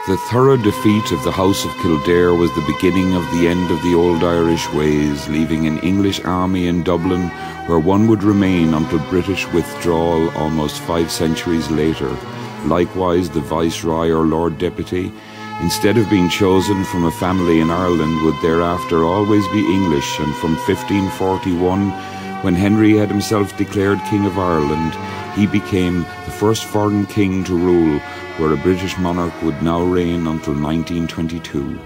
The thorough defeat of the House of Kildare was the beginning of the end of the old Irish ways, leaving an English army in Dublin, where one would remain until British withdrawal almost 5 centuries later. Likewise, the Viceroy or Lord Deputy, instead of being chosen from a family in Ireland, would thereafter always be English, and from 1541, when Henry had himself declared King of Ireland, he became the first foreign king to rule, where a British monarch would now reign until 1922.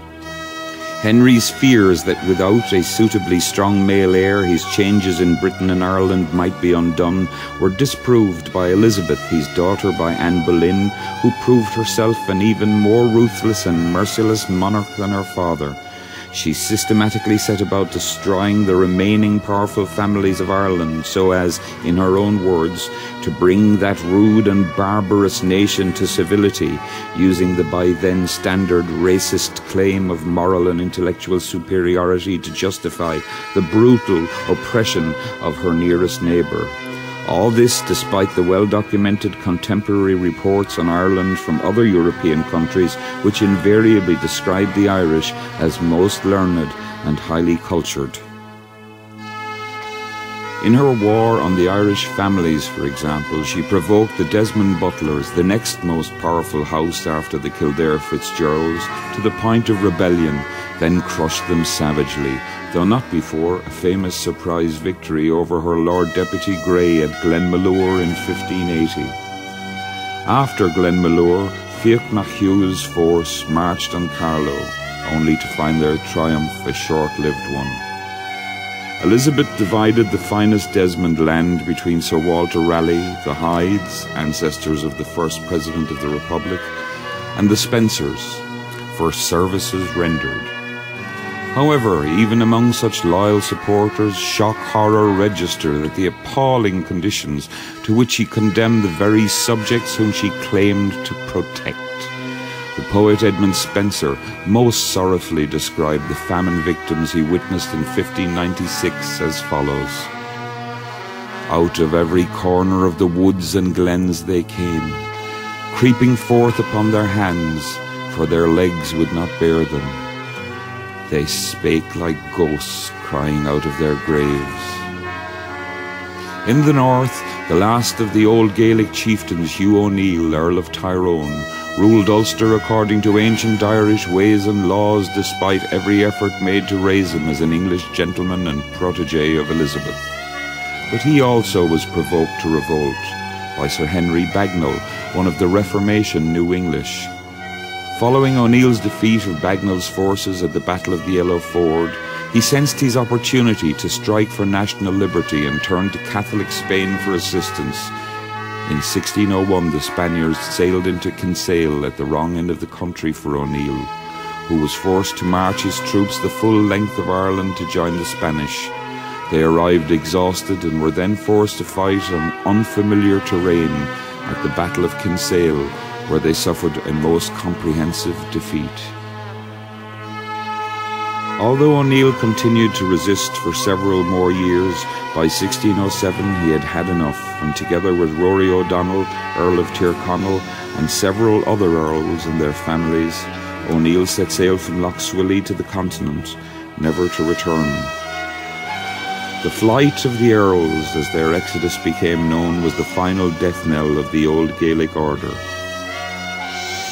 Henry's fears that without a suitably strong male heir his changes in Britain and Ireland might be undone were disproved by Elizabeth, his daughter by Anne Boleyn, who proved herself an even more ruthless and merciless monarch than her father. She systematically set about destroying the remaining powerful families of Ireland so as, in her own words, to bring that rude and barbarous nation to civility, using the by then standard racist claim of moral and intellectual superiority to justify the brutal oppression of her nearest neighbour. All this despite the well-documented contemporary reports on Ireland from other European countries, which invariably describe the Irish as most learned and highly cultured. In her war on the Irish families, for example, she provoked the Desmond Butlers, the next most powerful house after the Kildare Fitzgeralds, to the point of rebellion, then crushed them savagely, though not before a famous surprise victory over her Lord Deputy Grey at Glenmalure in 1580. After Glenmalure, Fiach nach Hugh's force marched on Carlow, only to find their triumph a short-lived one. Elizabeth divided the finest Desmond land between Sir Walter Raleigh, the Hydes, ancestors of the first President of the Republic, and the Spencers, for services rendered. However, even among such loyal supporters, shock horror register that the appalling conditions to which she condemned the very subjects whom she claimed to protect. The poet Edmund Spenser most sorrowfully described the famine victims he witnessed in 1596 as follows: "Out of every corner of the woods and glens they came, creeping forth upon their hands, for their legs would not bear them. They spake like ghosts crying out of their graves." In the north, the last of the old Gaelic chieftains, Hugh O'Neill, Earl of Tyrone, ruled Ulster according to ancient Irish ways and laws, despite every effort made to raise him as an English gentleman and protégé of Elizabeth. But he also was provoked to revolt by Sir Henry Bagnall, one of the Reformation New English. Following O'Neill's defeat of Bagnall's forces at the Battle of the Yellow Ford, he sensed his opportunity to strike for national liberty and turned to Catholic Spain for assistance. In 1601, the Spaniards sailed into Kinsale at the wrong end of the country for O'Neill, who was forced to march his troops the full length of Ireland to join the Spanish. They arrived exhausted and were then forced to fight on unfamiliar terrain at the Battle of Kinsale, where they suffered a most comprehensive defeat. Although O'Neill continued to resist for several more years, by 1607 he had had enough, and together with Rory O'Donnell, Earl of Tyrconnell, and several other earls and their families, O'Neill set sail from Lough Swilly to the continent, never to return. The flight of the earls, as their exodus became known, was the final death knell of the old Gaelic order.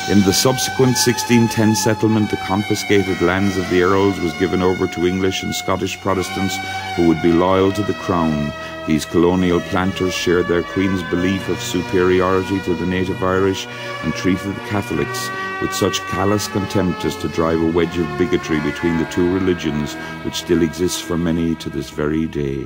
In the subsequent 1610 settlement, the confiscated lands of the earls was given over to English and Scottish Protestants who would be loyal to the crown. These colonial planters shared their queen's belief of superiority to the native Irish and treated the Catholics with such callous contempt as to drive a wedge of bigotry between the two religions, which still exists for many to this very day.